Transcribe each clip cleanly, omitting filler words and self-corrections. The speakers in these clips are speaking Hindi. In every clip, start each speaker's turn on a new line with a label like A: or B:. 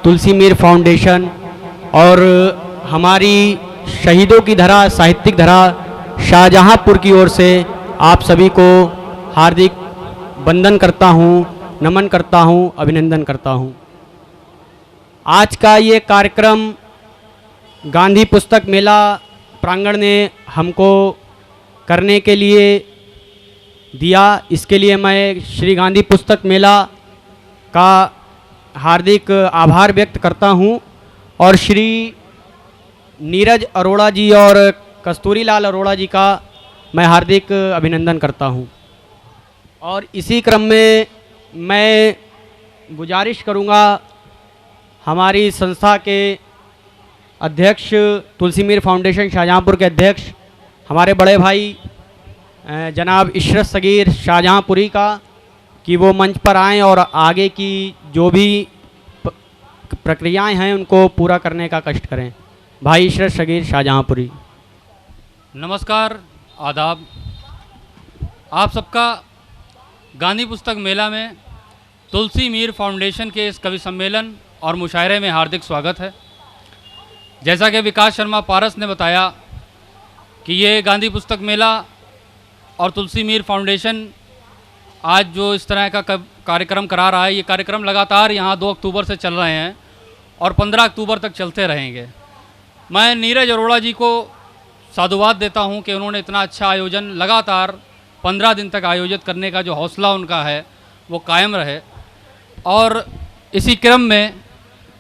A: तुलसी मीर फाउंडेशन और हमारी शहीदों की धरा साहित्यिक धरा शाहजहांपुर की ओर से आप सभी को हार्दिक वंदन करता हूँ, नमन करता हूँ, अभिनंदन करता हूँ। आज का ये कार्यक्रम गांधी पुस्तक मेला प्रांगण ने हमको करने के लिए दिया, इसके लिए मैं श्री गांधी पुस्तक मेला का हार्दिक आभार व्यक्त करता हूँ और श्री नीरज अरोड़ा जी और कस्तूरी लाल अरोड़ा जी का मैं हार्दिक अभिनंदन करता हूँ। और इसी क्रम में मैं गुजारिश करूँगा हमारी संस्था के अध्यक्ष तुलसी मीर फाउंडेशन शाहजहांपुर के अध्यक्ष हमारे बड़े भाई जनाब इशरत सगीर शाहजहांपुरी का कि वो मंच पर आएँ और आगे की जो भी प्रक्रियाएं हैं उनको पूरा करने का कष्ट करें। भाई इशरत सगीर शाहजहांपुरी।
B: नमस्कार, आदाब। आप सबका गांधी पुस्तक मेला में तुलसी मीर फाउंडेशन के इस कवि सम्मेलन और मुशायरे में हार्दिक स्वागत है। जैसा कि विकास शर्मा पारस ने बताया कि ये गांधी पुस्तक मेला और तुलसी मीर फाउंडेशन आज जो इस तरह का कार्यक्रम करा रहा है, ये कार्यक्रम लगातार यहाँ 2 अक्टूबर से चल रहे हैं और 15 अक्टूबर तक चलते रहेंगे। मैं नीरज अरोड़ा जी को साधुवाद देता हूँ कि उन्होंने इतना अच्छा आयोजन लगातार 15 दिन तक आयोजित करने का जो हौसला उनका है वो कायम रहे। और इसी क्रम में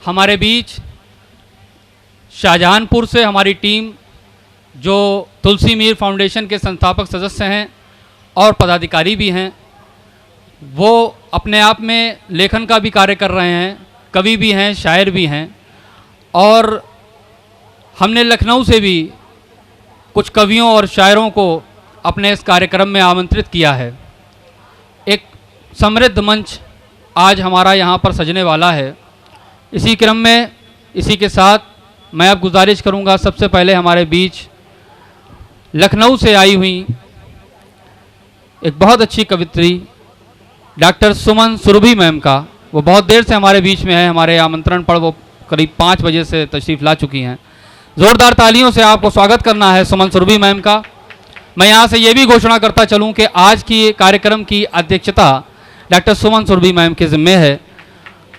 B: हमारे बीच शाहजहांपुर से हमारी टीम जो तुलसी मीर फाउंडेशन के संस्थापक सदस्य हैं और पदाधिकारी भी हैं, वो अपने आप में लेखन का भी कार्य कर रहे हैं, कवि भी हैं, शायर भी हैं। और हमने लखनऊ से भी कुछ कवियों और शायरों को अपने इस कार्यक्रम में आमंत्रित किया है। एक समृद्ध मंच आज हमारा यहाँ पर सजने वाला है। इसी क्रम में इसी के साथ मैं अब गुजारिश करूँगा सबसे पहले हमारे बीच लखनऊ से आई हुई एक बहुत अच्छी कवित्री डॉक्टर सुमन सुरभि मैम का, वो बहुत देर से हमारे बीच में है, हमारे आमंत्रण पर वो करीब 5 बजे से तशरीफ़ ला चुकी हैं। ज़ोरदार तालियों से आपको स्वागत करना है सुमन सुरभि मैम का। मैं यहाँ से ये भी घोषणा करता चलूँ कि आज की कार्यक्रम की अध्यक्षता डॉक्टर सुमन सुरभि मैम के ज़िम्मे है।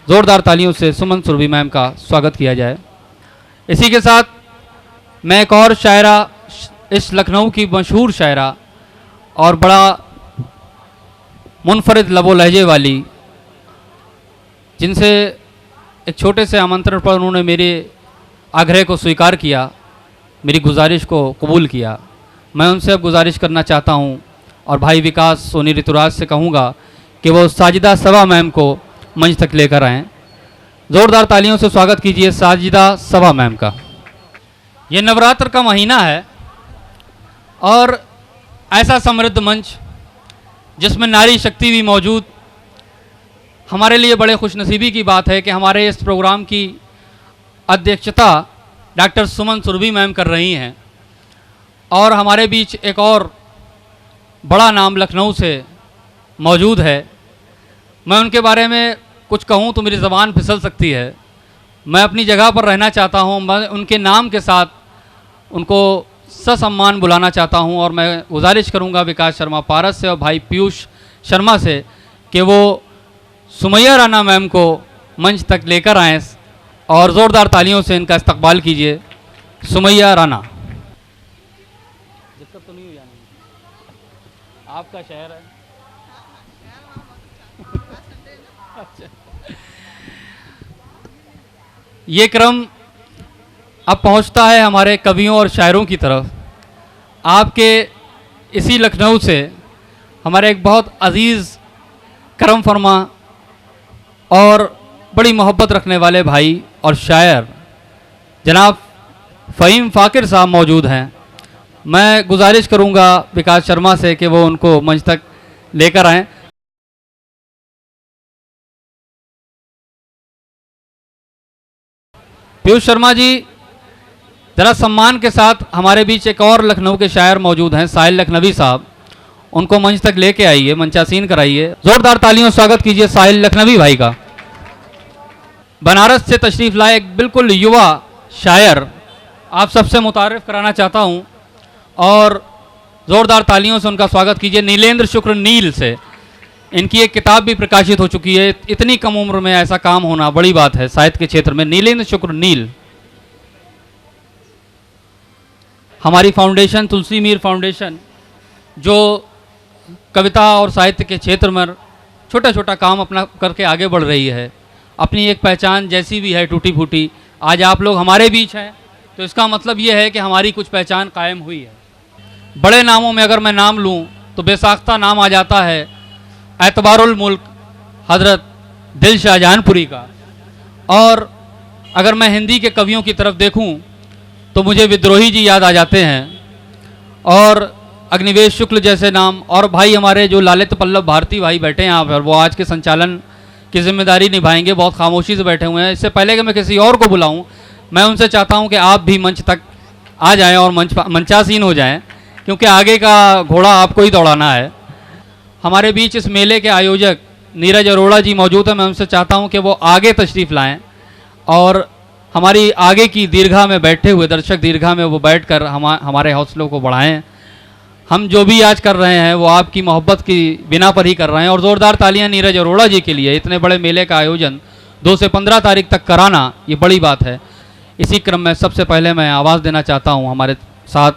B: ज़ोरदार तालियों से सुमन सुरभि मैम का स्वागत किया जाए। इसी के साथ मैं एक और शायरा, इस लखनऊ की मशहूर शायरा और बड़ा मुनफरिद लबो लहजे वाली, जिनसे एक छोटे से आमंत्रण पर उन्होंने मेरे आग्रह को स्वीकार किया, मेरी गुजारिश को कबूल किया, मैं उनसे अब गुजारिश करना चाहता हूं और भाई विकास सोनी ऋतुराज से कहूंगा कि वो साजिदा सबा मैम को मंच तक लेकर आएँ। ज़ोरदार तालियों से स्वागत कीजिए साजिदा सबा मैम का। ये नवरात्र का महीना है और ऐसा समृद्ध मंच जिसमें नारी शक्ति भी मौजूद, हमारे लिए बड़े खुशनसीबी की बात है कि हमारे इस प्रोग्राम की अध्यक्षता डॉक्टर सुमन सुरभि मैम कर रही हैं। और हमारे बीच एक और बड़ा नाम लखनऊ से मौजूद है। मैं उनके बारे में कुछ कहूँ तो मेरी ज़बान फिसल सकती है। मैं अपनी जगह पर रहना चाहता हूँ, मैं उनके नाम के साथ उनको ससम्मान बुलाना चाहता हूँ। और मैं गुजारिश करूँगा विकास शर्मा पारस से और भाई पीयूष शर्मा से कि वो सुमैया राना मैम को मंच तक लेकर आएँ और ज़ोरदार तालियों से इनका इस्तकबाल कीजिए। सुमैया राना। दिक्कत तो नहीं हुई जाने, आपका शहर है। ये क्रम अब पहुंचता है हमारे कवियों और शायरों की तरफ। आपके इसी लखनऊ से हमारे एक बहुत अजीज़ करम फरमा और बड़ी मोहब्बत रखने वाले भाई और शायर जनाब फ़हीम फ़ाकिर साहब मौजूद हैं। मैं गुजारिश करूंगा विकास शर्मा से कि वो उनको मंच तक लेकर आएँ। पीयूष शर्मा जी, ज़रा सम्मान के साथ हमारे बीच एक और लखनऊ के शायर मौजूद हैं, साहिल लखनवी साहब, उनको मंच तक लेके आइए, मंचासीन कराइए। ज़ोरदार तालियों से स्वागत कीजिए साहिल लखनवी भाई का। बनारस से तशरीफ़ लाए एक बिल्कुल युवा शायर आप सबसे मुतारिफ कराना चाहता हूं और ज़ोरदार तालियों से उनका स्वागत कीजिए। नीलेंद्र शुक्र नील से इनकी एक किताब भी प्रकाशित हो चुकी है। इतनी कम उम्र में ऐसा काम होना बड़ी बात है साहित्य के क्षेत्र में। नीलेंद्र शुक्र नील। हमारी फाउंडेशन तुलसी मीर फाउंडेशन जो कविता और साहित्य के क्षेत्र में छोटा छोटा काम अपना करके आगे बढ़ रही है, अपनी एक पहचान जैसी भी है टूटी फूटी, आज आप लोग हमारे बीच हैं तो इसका मतलब ये है कि हमारी कुछ पहचान कायम हुई है। बड़े नामों में अगर मैं नाम लूँ तो बेसाख्ता नाम आ जाता है एतबारुल मुल्क हज़रत दिल शाहजहानपुरी का, और अगर मैं हिंदी के कवियों की तरफ देखूं तो मुझे विद्रोही जी याद आ जाते हैं और अग्निवेश शुक्ल जैसे नाम, और भाई हमारे जो लालित पल्लव भारती भाई बैठे हैं यहाँ पर, वो आज के संचालन की जिम्मेदारी निभाएंगे, बहुत खामोशी से बैठे हुए हैं। इससे पहले कि मैं किसी और को बुलाऊं, मैं उनसे चाहता हूं कि आप भी मंच तक आ जाएं और मंचासीन हो जाएं, क्योंकि आगे का घोड़ा आपको ही दौड़ाना है। हमारे बीच इस मेले के आयोजक नीरज अरोड़ा जी मौजूद हैं। मैं उनसे चाहता हूं कि वो आगे तशरीफ़ लाएं और हमारी आगे की दीर्घा में बैठे हुए दर्शक दीर्घा में वो बैठकर हमारे हौसलों को बढ़ाएं। हम जो भी आज कर रहे हैं वो आपकी मोहब्बत की बिना पर ही कर रहे हैं, और ज़ोरदार तालियां नीरज अरोड़ा जी के लिए। इतने बड़े मेले का आयोजन 2 से 15 तारीख तक कराना ये बड़ी बात है। इसी क्रम में सबसे पहले मैं आवाज़ देना चाहता हूँ हमारे साथ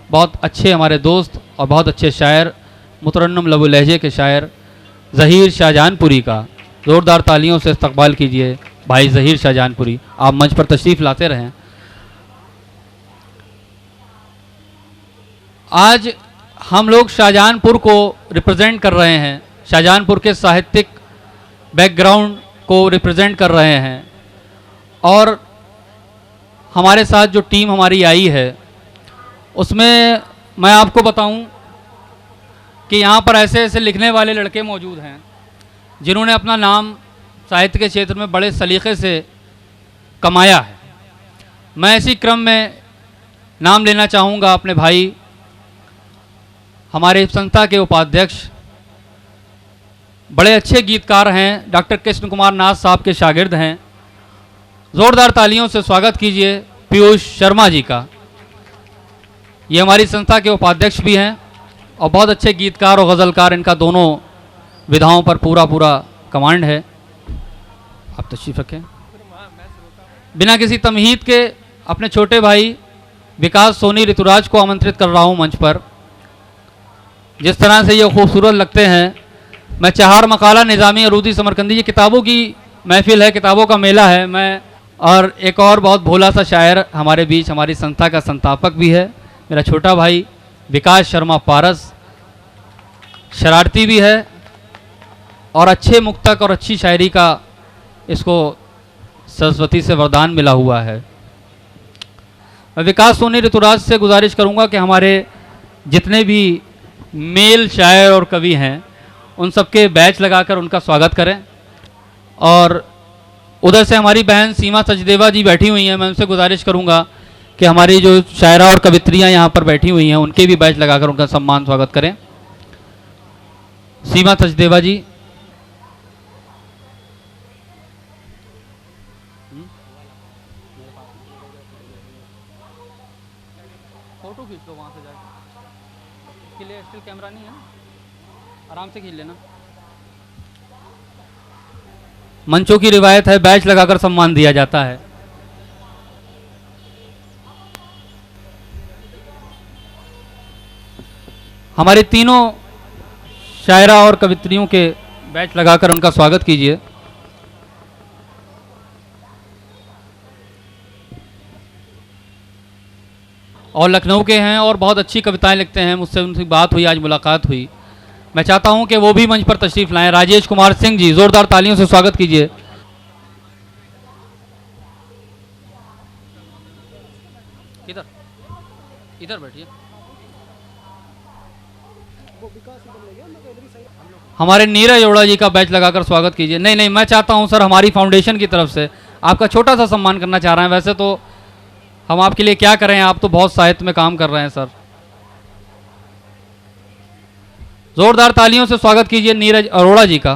B: बहुत अच्छे हमारे दोस्त और बहुत अच्छे शायर, मुतरन्नम लबो लहजे के शायर ज़हीर शाहजहानपुरी का। ज़ोरदार तालियों से इस्तकबाल कीजिए भाई ज़हीर शाहजहानपुरी। आप मंच पर तशरीफ़ लाते रहें। आज हम लोग शाहजहानपुर को रिप्रेजेंट कर रहे हैं, शाहजहानपुर के साहित्यिक बैकग्राउंड को रिप्रेजेंट कर रहे हैं, और हमारे साथ जो टीम हमारी आई है उसमें मैं आपको बताऊं कि यहाँ पर ऐसे ऐसे लिखने वाले लड़के मौजूद हैं जिन्होंने अपना नाम साहित्य के क्षेत्र में बड़े सलीक़े से कमाया है। मैं इसी क्रम में नाम लेना चाहूँगा अपने भाई, हमारे संस्था के उपाध्यक्ष, बड़े अच्छे गीतकार हैं, डॉक्टर कृष्ण कुमार नाथ साहब के शागिर्द हैं। ज़ोरदार तालियों से स्वागत कीजिए पीयूष शर्मा जी का। ये हमारी संस्था के उपाध्यक्ष भी हैं और बहुत अच्छे गीतकार और गज़लकार, इनका दोनों विधाओं पर पूरा कमांड है। आप तशरीफ़ रखें। बिना किसी तमहीद के अपने छोटे भाई विकास सोनी ऋतुराज को आमंत्रित कर रहा हूँ मंच पर। जिस तरह से ये खूबसूरत लगते हैं, मैं चहार मकाला निज़ामी अरूदी समरकंदी, ये किताबों की महफिल है, किताबों का मेला है। मैं और एक और बहुत भोला सा शायर हमारे बीच, हमारी संस्था का संस्थापक भी है, मेरा छोटा भाई विकास शर्मा पारस, शरारती भी है और अच्छे मुक्तक और अच्छी शायरी का इसको सरस्वती से वरदान मिला हुआ है। मैं विकास सोनी ऋतुराज से गुजारिश करूंगा कि हमारे जितने भी मेल शायर और कवि हैं उन सबके बैच लगाकर उनका स्वागत करें। और उधर से हमारी बहन सीमा सचदेवा जी बैठी हुई हैं, मैं उनसे गुजारिश करूंगा कि हमारी जो शायरा और कवित्रियाँ यहाँ पर बैठी हुई हैं उनके भी बैच लगाकर उनका सम्मान स्वागत करें। सीमा सचदेवा जी। फोटो खींच लो वहाँ से जाकर, इसके लिए स्टिल कैमरा नहीं है, आराम से खींच लेना। मंचों की रिवायत है, बैच लगाकर सम्मान दिया जाता है। हमारे तीनों शायरा और कवित्रियों के बैच लगाकर उनका स्वागत कीजिए। और लखनऊ के हैं और बहुत अच्छी कविताएं लिखते हैं, मुझसे उनकी बात हुई, आज मुलाकात हुई। मैं चाहता हूं कि वो भी मंच पर तशरीफ लाएं। राजेश कुमार सिंह जी, जोरदार तालियों से स्वागत कीजिए। इधर इधर बैठिए। हमारे नीरज अरोड़ा जी का बैच लगाकर स्वागत कीजिए। नहीं, मैं चाहता हूं सर, हमारी फाउंडेशन की तरफ से आपका छोटा सा सम्मान करना चाह रहे हैं। वैसे तो हम आपके लिए क्या करें, आप तो बहुत साहित्य में काम कर रहे हैं सर। जोरदार तालियों से स्वागत कीजिए नीरज अरोड़ा जी का।